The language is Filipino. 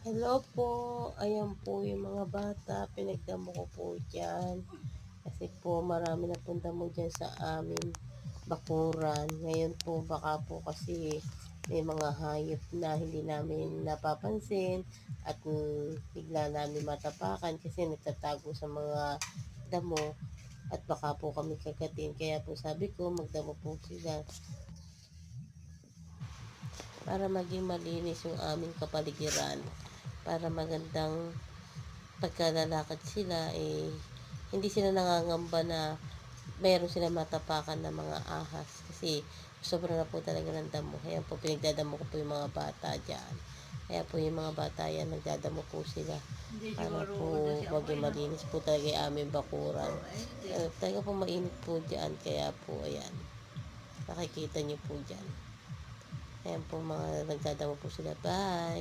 Hello po, ayan po yung mga bata, pinagdamo ko po dyan. Kasi po marami na pong damo dyan sa amin bakuran. Ngayon po baka po kasi may mga hayop na hindi namin napapansin at bigla namin matapakan kasi nagtatago sa mga damo at baka po kami kagatin. Kaya po sabi ko magdamo po sila para maging malinis yung aming kapaligiran, para magandang pagkalalakad sila, hindi sila nangangamba na meron sila matapakan ng mga ahas kasi sobra na po talaga ng damo. Kaya po pinagdadamo ko po yung mga bata dyan. Kaya po yung mga bata yan, nagdadamo po sila para po maging malinis po talaga yung aming bakuran. Talaga po mainit po dyan, kaya po ayan, nakikita nyo po dyan. Ayan po mga nagdadamo po sila. Bye!